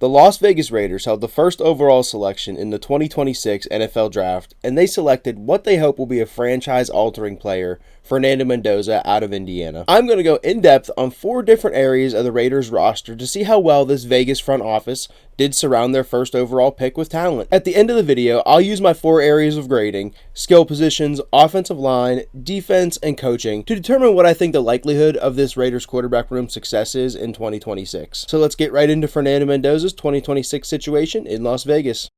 The Las Vegas Raiders held the first overall selection in the 2026 NFL Draft, and they selected what they hope will be a franchise-altering player, Fernando Mendoza out of Indiana. I'm going to go in-depth on 4 different areas of the Raiders roster to see how well this Vegas front office did surround their first overall pick with talent. At the end of the video, I'll use my 4 areas of grading, skill positions, offensive line, defense, and coaching to determine what I think the likelihood of this Raiders quarterback room success is in 2026. So let's get right into Fernando Mendoza's 2026 situation in Las Vegas.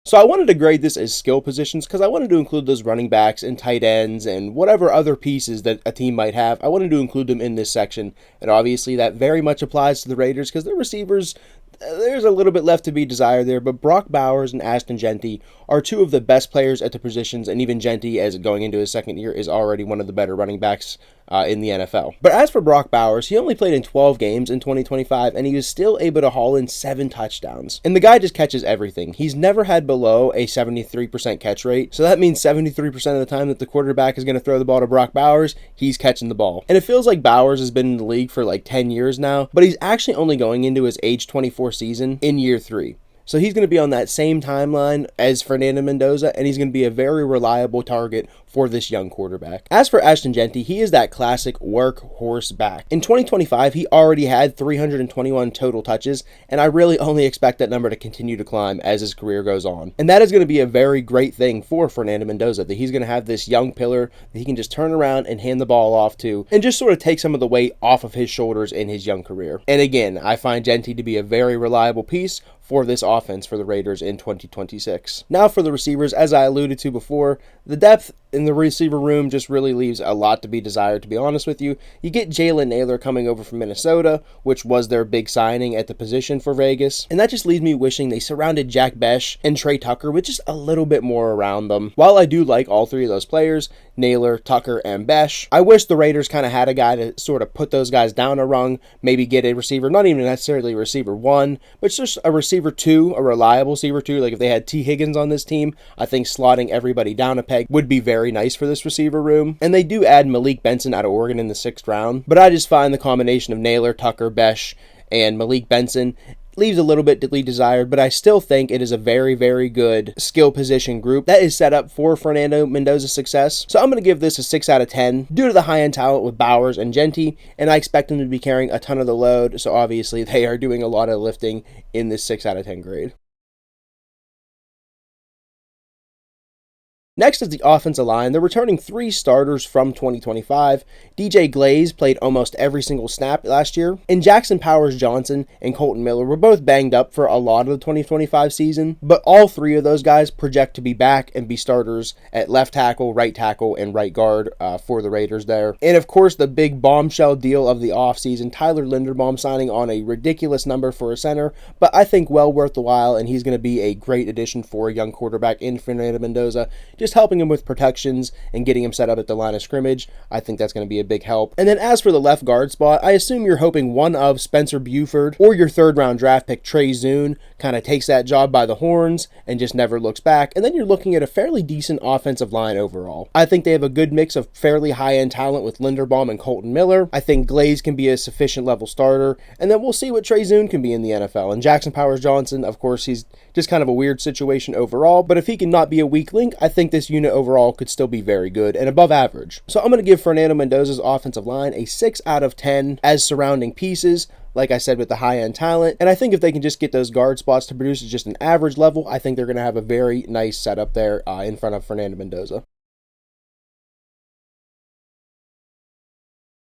So I wanted to grade this as skill positions because I wanted to include those running backs and tight ends and whatever other pieces that a team might have. I wanted to include them in this section. And obviously that very much applies to the Raiders because their receivers, there's a little bit left to be desired there, but Brock Bowers and Ashton Jeanty are 2 of the best players at the positions, and even Jeanty, as going into his second year, is already one of the better running backs in the NFL. But as for Brock Bowers, he only played in 12 games in 2025, and he was still able to haul in 7 touchdowns. And the guy just catches everything. He's never had below a 73% catch rate, so that means 73% of the time that the quarterback is going to throw the ball to Brock Bowers, he's catching the ball. And it feels like Bowers has been in the league for like 10 years now, but he's actually only going into his age 24 season in year 3. So he's going to be on that same timeline as Fernando Mendoza, and he's going to be a very reliable target for this young quarterback. As for Ashton Jeanty, he is that classic workhorse back. In 2025, he already had 321 total touches, and I really only expect that number to continue to climb as his career goes on. And that is going to be a very great thing for Fernando Mendoza, that he's going to have this young pillar that he can just turn around and hand the ball off to, and just sort of take some of the weight off of his shoulders in his young career. And again, I find Jeanty to be a very reliable piece for this offense for the Raiders in 2026. Now for the receivers, as I alluded to before, the depth in the receiver room just really leaves a lot to be desired, to be honest with you. You get Jalen Nailor coming over from Minnesota, which was their big signing at the position for Vegas, and that just leaves me wishing they surrounded Jack Besh and Trey Tucker with just a little bit more around them. While I do like all 3 of those players, Nailor, Tucker, and Besh, I wish the Raiders kind of had a guy to sort of put those guys down a rung, maybe get a receiver, not even necessarily a receiver 1, but just a receiver 2, a reliable receiver 2. Like if they had T. Higgins on this team, I think slotting everybody down a peg would be very nice for this receiver room. And they do add Malik Benson out of Oregon in the 6th round, but I just find the combination of Nailor, Tucker, Besh, and Malik Benson leaves a little bit to be desired, but I still think it is a very, very good skill position group that is set up for Fernando Mendoza's success. So I'm going to give this a 6 out of 10 due to the high-end talent with Bowers and Jeanty, and I expect them to be carrying a ton of the load, so obviously they are doing a lot of lifting in this 6 out of 10 grade. Next is the offensive line. They're returning 3 starters from 2025. DJ Glaze played almost every single snap last year, and Jackson Powers-Johnson and Colton Miller were both banged up for a lot of the 2025 season, but all 3 of those guys project to be back and be starters at left tackle, and right guard for the Raiders there. And of course, the big bombshell deal of the offseason, Tyler Linderbaum signing on a ridiculous number for a center, but I think well worth the while, and he's going to be a great addition for a young quarterback in Fernando Mendoza. Just helping him with protections and getting him set up at the line of scrimmage. I think that's going to be a big help. And then as for the left guard spot, I assume you're hoping one of Spencer Buford or your 3rd round draft pick Trey Zune kind of takes that job by the horns and just never looks back. And then you're looking at a fairly decent offensive line overall. I think they have a good mix of fairly high-end talent with Linderbaum and Colton Miller. I think Glaze can be a sufficient level starter, and then we'll see what Trey Zune can be in the NFL. And Jackson Powers-Johnson, of course, he's just kind of a weird situation overall, but if he can not be a weak link, I think this unit overall could still be very good and above average. So I'm going to give Fernando Mendoza's offensive line a 6 out of 10 as surrounding pieces, like I said, with the high-end talent. And I think if they can just get those guard spots to produce at just an average level, I think they're going to have a very nice setup there in front of Fernando Mendoza.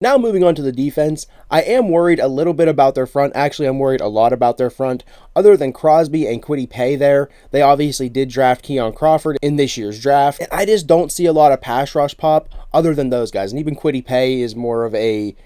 Now moving on to the defense, I am worried a little bit about their front. Actually, I'm worried a lot about their front. Other than Crosby and Kwity Paye there, they obviously did draft Keon Crawford in this year's draft, and I just don't see a lot of pass rush pop other than those guys. And even Kwity Paye is more of a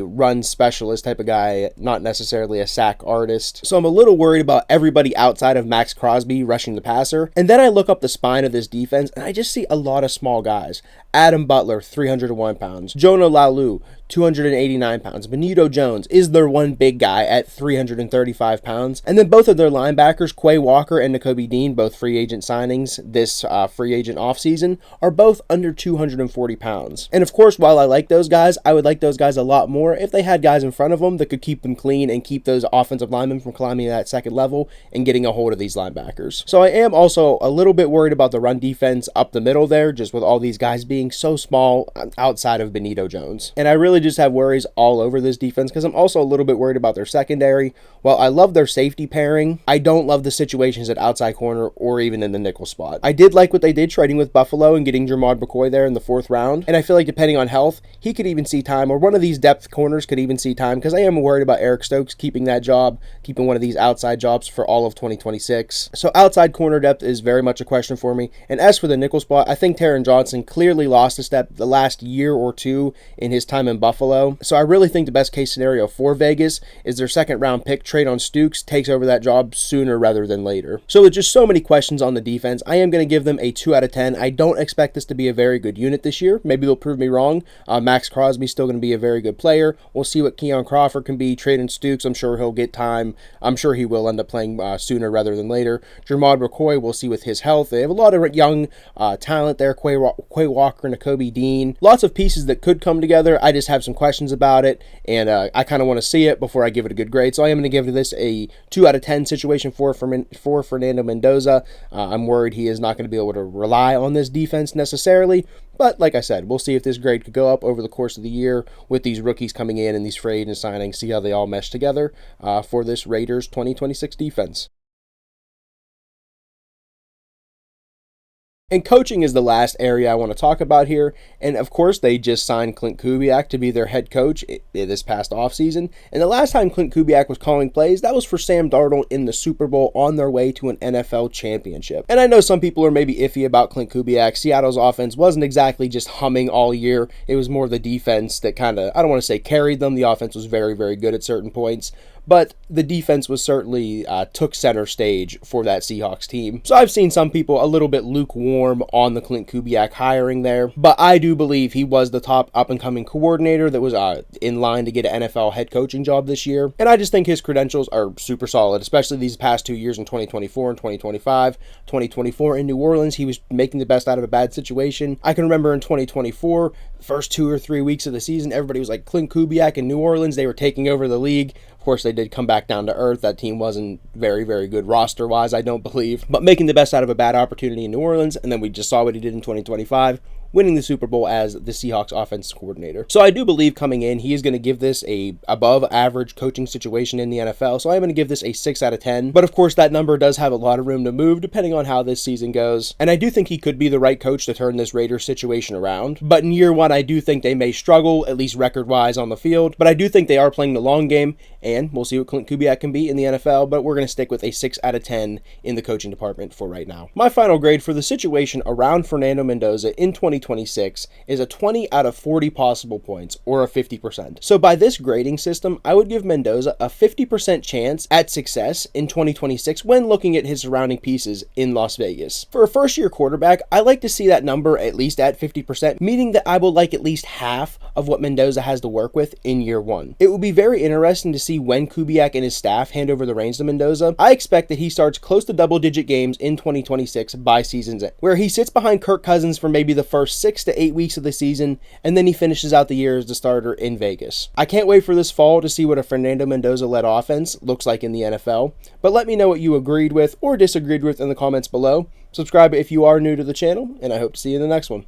run specialist type of guy, not necessarily a sack artist. So I'm a little worried about everybody outside of Max Crosby rushing the passer. And then I look up the spine of this defense, and I just see a lot of small guys. Adam Butler, 301 pounds. Jonah Lalu, 289 pounds. Benito Jones is their one big guy at 335 pounds. And then both of their linebackers, Quay Walker and Nakobe Dean, both free agent signings this free agent offseason, are both under 240 pounds. And of course, while I like those guys, I would like those guys a lot lot more if they had guys in front of them that could keep them clean and keep those offensive linemen from climbing that second level and getting a hold of these linebackers. So I am also a little bit worried about the run defense up the middle there, just with all these guys being so small outside of Benito Jones. And I really just have worries all over this defense because I'm also a little bit worried about their secondary. While I love their safety pairing, I don't love the situations at outside corner or even in the nickel spot. I did like what they did trading with Buffalo and getting Jermod McCoy there in the 4th round. And I feel like depending on health, he could even see time, or one of these depth corners could even see time, because I am worried about Eric Stokes keeping that job, keeping one of these outside jobs for all of 2026. So outside corner depth is very much a question for me. And as for the nickel spot, I think Taron Johnson clearly lost a step the last year or two in his time in Buffalo. So I really think the best case scenario for Vegas is their 2nd round pick trade on Stukes takes over that job sooner rather than later. So with just so many questions on the defense, I am going to give them a 2 out of 10. I don't expect this to be a very good unit this year. Maybe they'll prove me wrong. Max Crosby's still going to be a very good player. We'll see what Keon Crawford can be. Trading Stukes, I'm sure he'll get time. I'm sure he will end up playing sooner rather than later. Jermod McCoy, we'll see with his health. They have a lot of young talent there. Quay Walker and Nakobe Dean. Lots of pieces that could come together. I just have some questions about it, and I kind of want to see it before I give it a good grade. So I am going to give this a 2 out of 10 situation for Fernando Mendoza. I'm worried he is not going to be able to rely on this defense necessarily. But like I said, we'll see if this grade could go up over the course of the year with these rookies coming in and these free agent signings, see how they all mesh together for this Raiders 2026 defense. And coaching is the last area I want to talk about here. And of course, they just signed Clint Kubiak to be their head coach this past offseason. And the last time Clint Kubiak was calling plays, that was for Sam Darnold in the Super Bowl on their way to an NFL championship. And I know some people are maybe iffy about Clint Kubiak. Seattle's offense wasn't exactly just humming all year. It was more the defense that kind of, I don't want to say carried them. The offense was very, very good at certain points. But the defense was certainly took center stage for that Seahawks team. So I've seen some people a little bit lukewarm on the Clint Kubiak hiring there. But I do believe he was the top up-and-coming coordinator that was in line to get an NFL head coaching job this year. And I just think his credentials are super solid, especially these past 2 years in 2024 and 2025. 2024 in New Orleans, he was making the best out of a bad situation. I can remember in 2024, first 2 or 3 weeks of the season, everybody was like, Clint Kubiak in New Orleans, they were taking over the league. Of course, they did come back down to earth. That team wasn't very, very good roster-wise, I don't believe. But making the best out of a bad opportunity in New Orleans, and then we just saw what he did in 2025. Winning the Super Bowl as the Seahawks offense coordinator. So I do believe coming in, he is going to give this a above average coaching situation in the NFL. So I'm going to give this a 6 out of 10. But of course, that number does have a lot of room to move depending on how this season goes. And I do think he could be the right coach to turn this Raiders situation around. But in year one, I do think they may struggle, at least record-wise on the field. But I do think they are playing the long game, and we'll see what Clint Kubiak can be in the NFL. But we're going to stick with a 6 out of 10 in the coaching department for right now. My final grade for the situation around Fernando Mendoza in 2026 is a 20 out of 40 possible points, or a 50%. So by this grading system, I would give Mendoza a 50% chance at success in 2026 when looking at his surrounding pieces in Las Vegas. For a first-year quarterback, I like to see that number at least at 50%, meaning that I will like at least half of what Mendoza has to work with in year one. It will be very interesting to see when Kubiak and his staff hand over the reins to Mendoza. I expect that he starts close to double-digit games in 2026 by season's end, where he sits behind Kirk Cousins for maybe the first 6 to 8 weeks of the season, and then he finishes out the year as the starter in Vegas. I can't wait for this fall to see what a Fernando Mendoza-led offense looks like in the NFL, but let me know what you agreed with or disagreed with in the comments below. Subscribe if you are new to the channel, and I hope to see you in the next one.